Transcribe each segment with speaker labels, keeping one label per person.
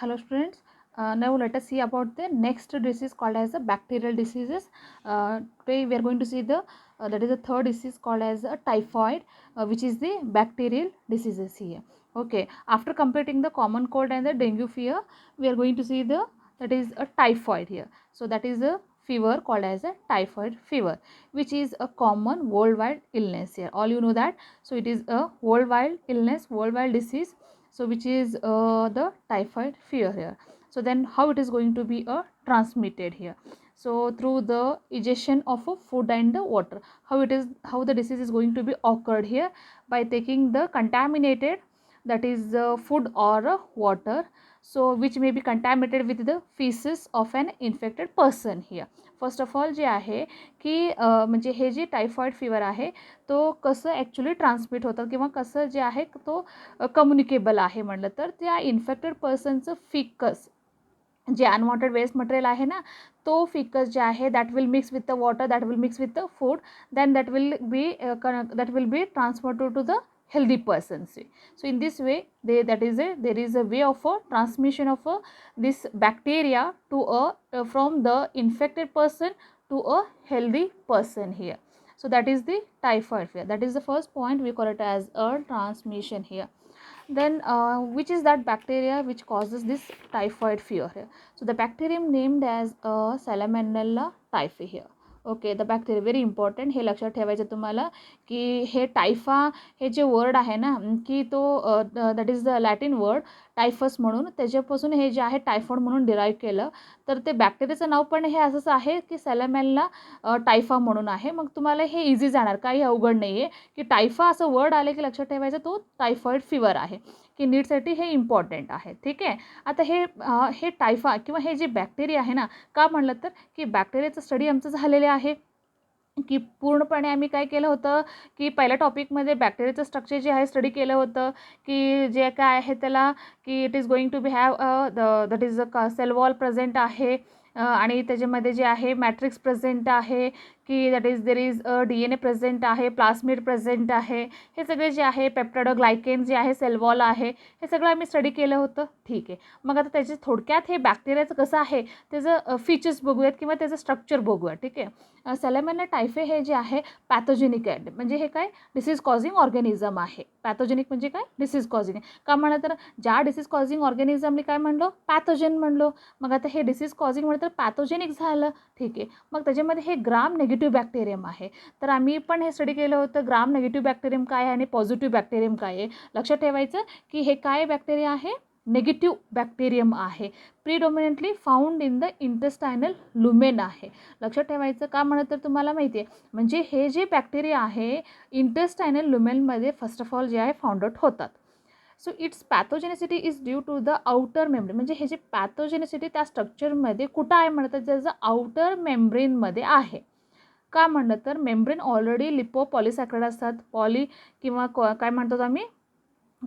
Speaker 1: Hello students, now let us see about the next disease called as the bacterial diseases. Today we are going to see the that is the third disease called as a typhoid, which is the bacterial diseases here. Okay, after completing the common cold and the dengue fever, we are going to see the that is a typhoid here. So that is a fever called as a typhoid fever, which is a common worldwide illness here. All you know that. So it is a worldwide illness, worldwide disease, so which is the typhoid fever here. So then how it is going to be transmitted here? So through the ingestion of a food and the water. How the disease is going to be occurred here? By taking the contaminated, that is food or water, so which may be contaminated with the feces of an infected person here. First of all जे आहे की म्हणजे हे जे typhoid fever आहे तो कसं actually transmit होतं किंवा कसं जे आहे तो कम्युनिकेबल आहे म्हणलं तर त्या इन्फेक्टेड पर्सनचं फिकस जे अनवॉन्टेड वेस्ट मटेरियल आहे ना, तो फिकस जे आहे that will mix with the water, that will mix with the food, then that will be transferred to the healthy persons. So in this way there is a way of a transmission of this bacteria to from the infected person to a healthy person here. So that is the typhoid fever. That is the first point, we call it as a transmission here. Then which is that bacteria which causes this typhoid fever here? So the bacterium named as Salmonella typhi here. Okay, the bacteria very important, हे लक्षात ठेवायचं तुम्हाला की हे टायफा हे जे word आहे ना की तो that is the Latin word typhus म्हणून, त्याच्यापासून हे जे आहे टायफॉइड म्हणून डिराईव्ह केलं. तर ते बॅक्टेरियाचं नाव पण हे असंच आहे की सॅलमॅनला टायफा म्हणून आहे. मग तुम्हाला हे इझी जाणार, काही अवघड नाही आहे की टायफा असं वर्ड आले की लक्षात ठेवायचं तो टायफॉइड फिवर आहे की नीटसाठी हे इम्पॉर्टंट आहे. ठीक आहे, आता हे टायफा किंवा हे जे बॅक्टेरिया आहे ना, का म्हणलं तर की बॅक्टेरियाचं स्टडी आमचं झालेले आहे की पूर्णपणे आम्ही काय केलं होतं की पहिल्या टॉपिकमध्ये बॅक्टेरियाचं स्ट्रक्चर जे आहे स्टडी केलं होतं की जे काय आहे त्याला की it is going to be have that is a cell wall present आहे आणि त्याच्यामध्ये जे आहे मॅट्रिक्स प्रेझेंट आहे की that is there is DNA present आहे, प्लास्मिड प्रेझेंट आहे, हे सगळे जे आहे पेप्टाइडोग्लायकेन जे आहे, सेल वॉल आहे, हे सगळं आम्ही स्टडी केलं होतं. ठीक आहे, मग आता त्याचे थोडक्यात हे बॅक्टेरियाचं कसं आहे त्याचं फीचर्स बघूयात किंवा त्याचं स्ट्रक्चर बघूया. ठीक आहे, सॅलमोनेला टायफी हे जे आहे पॅथोजेनिक आहे, म्हणजे हे काय डिसीज कॉझिंग ऑर्गॅनिझम आहे. पॅथोजेनिक म्हणजे काय डिसीज कॉझिंग का म्हणलं तर ज्या डिसीज कॉझिंग ऑर्गॅनिझमने काय म्हणलो पॅथोजेन म्हणलो. मग आता हे डिसीज कॉझिंग म्हणलं तर पॅथोजेनिक झालं. ठीक आहे, मग त्याच्यामध्ये हे ग्राम नेगेटिव्ह बॅक्टेरियम आहे. तर आम्ही पण हे स्टडी केलं होतं ग्राम नेगेटिव्ह बॅक्टेरियम काय आहे आणि पॉझिटिव्ह बॅक्टेरियम काय आहे. लक्षात ठेवायचं की हे काय बॅक्टेरिया आहे, नेगेटिव्ह बॅक्टेरियम आहे, predominantly found in the intestinal lumen आहे. लक्षात ठेवायचं का म्हणत तर तुम्हाला माहिती आहे म्हणजे हे जे बॅक्टेरिया आहे इंटेस्टायनल लुमेनमध्ये फर्स्ट ऑफ ऑल जे आहे फाउंड आउट होतात. So its pathogenicity is due to the outer membrane, म्हणजे हे जे पॅथोजेनिसिटी त्या स्ट्रक्चरमध्ये कुठं आहे म्हणतात त्याचं आउटर मेम्ब्रेनमध्ये आहे. का म्हणलं तर मेम्ब्रेन ऑलरेडी लिपोपॉलिसॅक्राइड असतात, किंवा काय म्हणतो आम्ही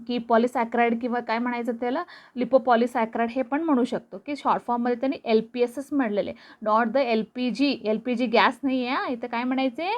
Speaker 1: की पॉलिसॅक्राइड किंवा काय म्हणायचं त्याला लिपोपॉलिसॅक्राइड हे पण म्हणू शकतो की शॉर्ट फॉर्ममध्ये त्यांनी LPSच म्हणलेले, नॉट द LPG गॅस नाही आहे इथं, काय म्हणायचे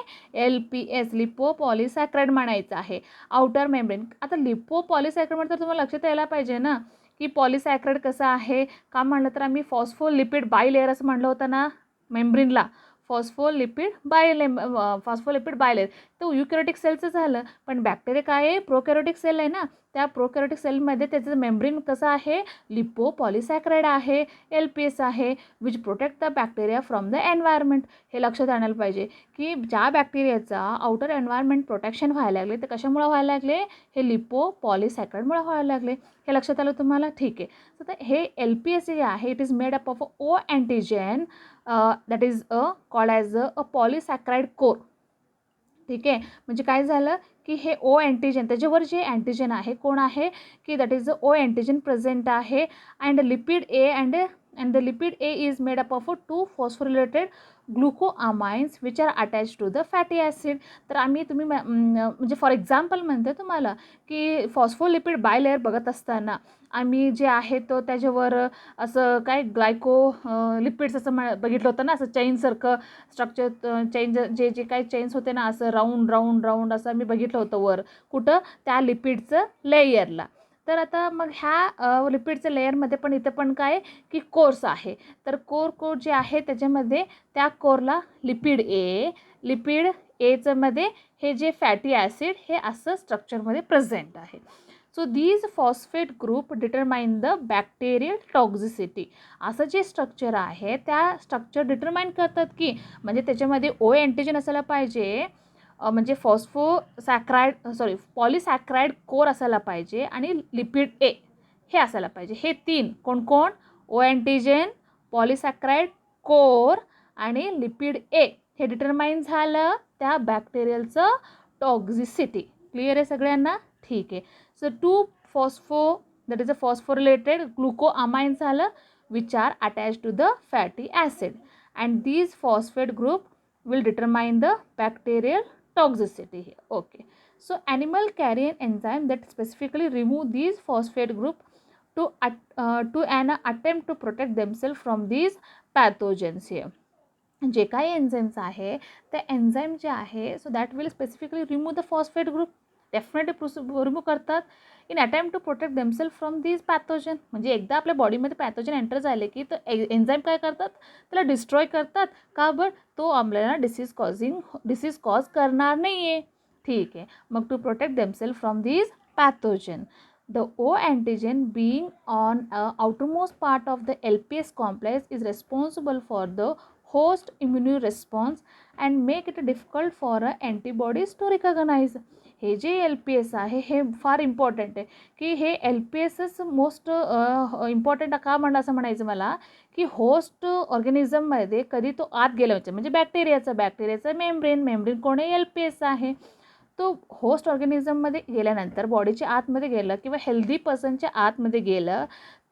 Speaker 1: LPS लिपोपॉलिसॅक्राइड म्हणायचं आहे आउटर मेम्ब्रेन. आता लिपोपॉलिसॅक्राइड म्हणजे तर तुम्हाला लक्षात यायला पाहिजे ना की पॉलिसॅक्राइड कसं आहे. का म्हणलं तर आम्ही फॉस्फोलिपिड बायलेअर असं म्हणलं होतं ना मेम्ब्रेनला, फॉस्फोलिपिड बायलेअर. तो युकॅरियोटिक सेलचं झालं, पण बॅक्टेरिया काय आहे प्रोकॅरियोटिक सेल आहे ना, त्या प्रोकॅरियोटिक सेलमध्ये त्याचं मेम्ब्रेन कसं आहे लिपोपॉलिसॅक्राइड आहे, LPS आहे, which protect the bacteria from the environment. हे लक्षात आणायला पाहिजे की ज्या बॅक्टेरियाचा आउटर एन्व्हायरमेंट प्रोटेक्शन व्हायला लागले ते कशामुळे व्हायला लागले, हे लिपोपॉलिसॅक्राइडमुळे व्हायला लागले. हे लक्षात आलं तुम्हाला. ठीक आहे, तर हे LPS जे आहे it is made up of O antigen that is called as a polysaccharide core. ठीक आहे, म्हणजे काय झालं की हे ओ अँटीजेन त्याच्यावर जे अँटीजेन आहे कोण आहे की that is O antigen present आहे and lipid A and the lipid A is made up of 2 phosphorylated glucosamines which are attach to the fatty acid. तर आम्ही तुम्ही म्हणजे फॉर एक्झाम्पल म्हणते तुम्हाला की फॉस्फोलिपिड बायलेअर बघत असताना आम्ही जे आहे तो त्याच्यावर असं काय लिपिड्स असं बघितलं होतं ना, असं चेनसारखं स्ट्रक्चर चेंज जे जे काही चेन्स होते ना असं राऊंड असं आम्ही बघितलं होतं वर कुठं त्या लिपिडचं लेयरला. तर आता मग ह्या लिपिडच्या लेअरमध्ये पण इथं पण काय की कोर्स आहे. तर कोर जे आहे त्याच्यामध्ये त्या कोरला लिपिड एचं मध्ये हे जे फॅटी ॲसिड हे असं स्ट्रक्चरमध्ये प्रेझेंट आहे. So these phosphate group determine the bacterial toxicity. असं जे स्ट्रक्चर आहे त्या स्ट्रक्चर डिटरमाइन करतात की म्हणजे त्याच्यामध्ये ओ अँटीजन असायला पाहिजे, म्हणजे पॉलिसॅक्राइड कोर असायला पाहिजे आणि लिपिड ए हे असायला पाहिजे. हे तीन कोण ओ अँटीजन, पॉलिसॅक्राइड कोर आणि लिपिड ए हे डिटरमाइन झालं त्या बॅक्टेरियलचं टॉक्झिसिटी. क्लिअर आहे सगळ्यांना? ठीक आहे. So 2 that is a phosphorylated glucoamine झालं which are attached to the fatty acid, and these phosphate group will determine the bacterial toxicity here. Okay, so animal carry an enzyme that specifically remove these phosphate group to an attempt to protect themselves from these pathogens here. जे काही enzymes आहे त्या enzyme जे आहे so that will specifically remove the phosphate group, definitely remove करतात in attempt to protect themselves from these pathogen. म्हणजे एकदा आपल्या बॉडीमध्ये पॅथोजन एंटर झाले की तर एन्झाईम काय करतात त्याला डिस्ट्रॉय करतात. का बरं? तो आपल्याला डिसीज कॉज करणार नाही आहे. ठीक आहे. मग to protect themselves from these pathogen. The O antigen being on outermost part of the LPS complex is responsible for the host immune response and make it difficult for antibodies to recognize. हे जे LPS आहे हे फार important आहे की हे LPSच most important का असं म्हणायचं मला की होस्ट ऑर्गॅनिझममध्ये कधी तो आत गेला म्हणजे बॅक्टेरियाचं मेम्ब्रेन कोण आहे? LPS आहे. तो होस्ट ऑर्गॅनिझममध्ये गेल्यानंतर बॉडीच्या आतमध्ये गेलं किंवा हेल्दी पर्सनच्या आतमध्ये गेलं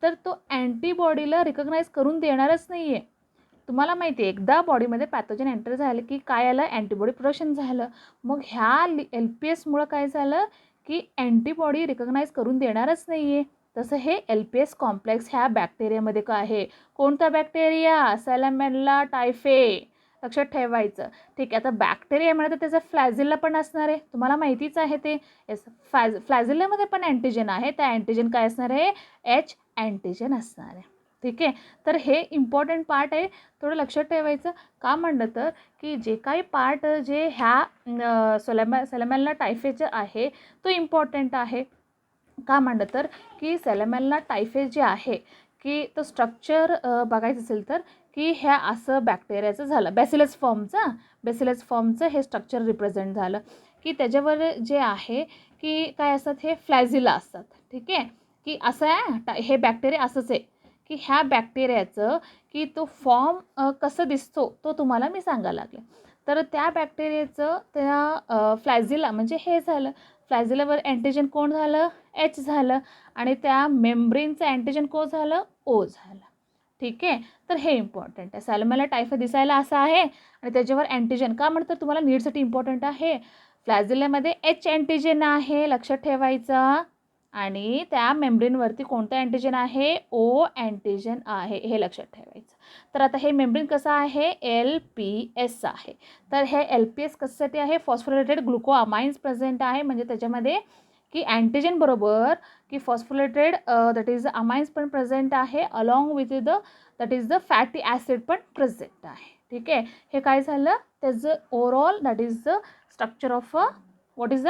Speaker 1: तर तो अँटीबॉडीला रिकग्नाइज करून देणारच नाही आहे. तुम्हाला माहिती आहे एकदा बॉडीमध्ये पॅथोजन एंटर झालं की काय आलं? अँटीबॉडी प्रोडक्शन झालं. मग ह्या LPSमुळं काय झालं की अँटीबॉडी रिकग्नाइज करून देणारच नाही आहे. तसं हे LPS कॉम्प्लेक्स ह्या बॅक्टेरियामध्ये काय आहे? कोणता बॅक्टेरिया? सॅल्मोनेला टायफे. लक्षात ठेवायचं. ठीक आहे. आता बॅक्टेरिया म्हणा तर त्याचा फ्लॅझिला पण असणार आहे, तुम्हाला माहितीच आहे ते. फ्लॅझिलामध्ये पण अँटीजन आहे. त्या अँटीजन काय असणार आहे? H अँटीजन असणार आहे. ठीक आहे. तर हे इम्पॉर्टंट पार्ट आहे, थोडं लक्षात ठेवायचं. का म्हणलं तर की जे काही पार्ट जे ह्या सॅल्मोनेला टायफेचं आहे तो इम्पॉर्टंट आहे. का म्हणलं तर की सॅल्मोनेला टायफे जे आहे की तो स्ट्रक्चर बघायचं असेल तर की ह्या असं बॅक्टेरियाचं झालं बेसिलस फॉर्मचं हे स्ट्रक्चर रिप्रेझेंट झालं की त्याच्यावर जे आहे की काय असतात? हे फ्लॅझिला असतात. ठीक आहे. की असं आहे हे बॅक्टेरिया असंच आहे की ह्या बॅक्टेरियाचं की तो फॉर्म कसं दिसतो तो तुम्हाला मी सांगायला लागले. तर त्या बॅक्टेरियाचं त्या फ्लॅझिला म्हणजे हे झालं. फ्लॅझिलावर अँटीजन कोण झालं? H झालं. आणि त्या मेम्ब्रेनचं अँटीजन कोण झालं? O झालं. ठीक आहे. तर हे इम्पॉर्टंट आहे. सॅल्मोनेला टायफे दिसायला असं आहे आणि त्याच्यावर अँटीजन का म्हणतात तुम्हाला नीडसाठी इम्पॉर्टंट आहे. फ्लॅझिलामध्ये H अँटीजन आहे, लक्षात ठेवायचं. आणि त्या मेम्ब्रेनवरती कोणतं अँटीजन आहे? O अँटीजन आहे, हे लक्षात ठेवायचं. तर आता हे मेम्ब्रेन कसं आहे? LPS आहे. तर हे LPS कशासाठी आहे? फॉस्फोरिलेटेड ग्लुकोअमाइन्स प्रेझेंट आहे. म्हणजे त्याच्यामध्ये की अँटीजन बरोबर की फॉस्फोरिलेटेड दॅट इज अमाइन्स पण प्रेझेंट आहे along with that is the fatty acid पण प्रेझेंट आहे. ठीक आहे. हे काय झालं? त्याचं overall that is the structure of what is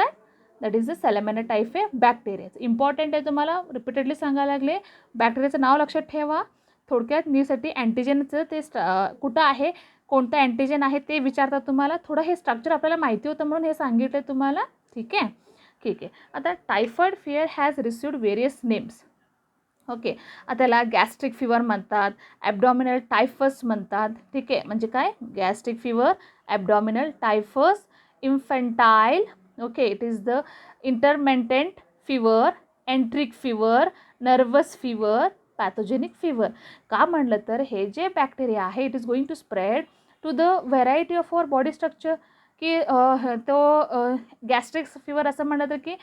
Speaker 1: that is the Salmonella typhi बॅक्टेरियाचं. इम्पॉर्टंट आहे, तुम्हाला रिपीटेडली सांगायला लागले. बॅक्टेरियाचं नाव लक्षात ठेवा. थोडक्यात नीसाठी अँटीजनचं ते कुठं आहे, कोणतं अँटीजन आहे ते विचारतात तुम्हाला. थोडं हे स्ट्रक्चर आपल्याला माहिती होतं म्हणून हे सांगितलं तुम्हाला. ठीक आहे. ठीक आहे. आता typhoid fever has received various names. Okay. आता त्याला गॅस्ट्रिक फिवर म्हणतात, ॲबडॉमिनल टायफस म्हणतात. ठीक आहे. म्हणजे काय? Gastric fever, abdominal typhus, infantile. Okay. It is the intermittent fever, enteric fever, nervous fever, pathogenic fever. का म्हणलं तर हे जे बॅक्टेरिया आहे it is going to spread to the variety of our body structure. की तो गॅस्ट्रिक फिवर असं म्हणलं तर की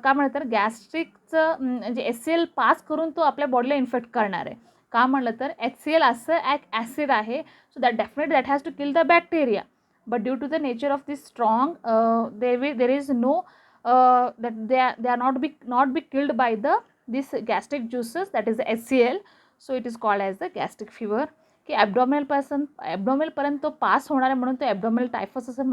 Speaker 1: का म्हणलं तर गॅस्ट्रिकचं म्हणजे HCl पास करून तो आपल्या बॉडीला इन्फेक्ट करणार आहे. का म्हणलं तर HCl असं एक ॲसिड आहे so that has to kill the bacteria. But due to the nature of this strong there is no that they are not be killed by the this gastric juices, that is HCl, so it is called as the gastric fever. की ॲबडॉमिनलपर्यंत तो pass होणार आहे म्हणून तो abdominal typhus असं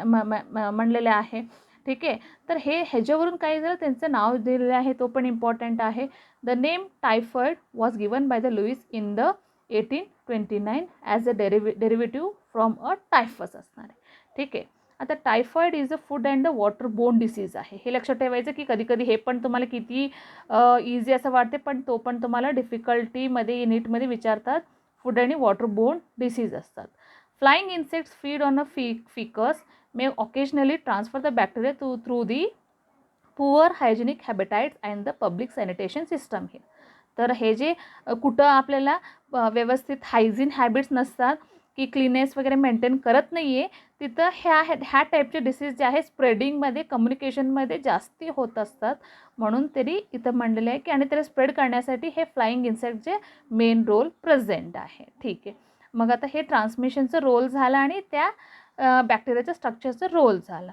Speaker 1: म्हणलेलं आहे. ठीक आहे. तर ह्याच्यावरून काय झालं, त्यांचं नाव दिलेलं आहे, तो पण इम्पॉर्टंट आहे. The name typhoid was given by the Lewis in the 1829 as a derivative from a typhus असणार आहे. ठीक आहे. आता typhoid is a food and the water borne disease आहे. हे लक्षात ठेवायचं की कधी कधी हे पण तुम्हाला किती इझी असं वाटते, पण तो पण तुम्हाला डिफिकल्टीमध्ये नीटमध्ये विचारतात. फूड आणि वॉटर बोर्न डिसीज असतात. Flying insects feed on a faeces may occasionally transfer the bacteria through the poor hygienic habitats and the public sanitation system हे. तर हे जे कुठं आपल्याला व्यवस्थित हायजीन हॅबिट्स नसतात की क्लीननेस वगैरे मेंटेन करत नाही आहे, तिथं ह्या टाईपचे डिसीज जे आहे स्प्रेडिंगमध्ये, कम्युनिकेशनमध्ये जास्ती होत असतात. म्हणून तरी इथं म्हणलेलं आहे की आणि त्याला स्प्रेड करण्यासाठी हे फ्लाइंग इन्सेक्टचे मेन रोल प्रेझेंट आहे. ठीक आहे. मग आता हे ट्रान्समिशनचं रोल झालं आणि त्या बॅक्टेरियाच्या स्ट्रक्चरचा रोल झाला.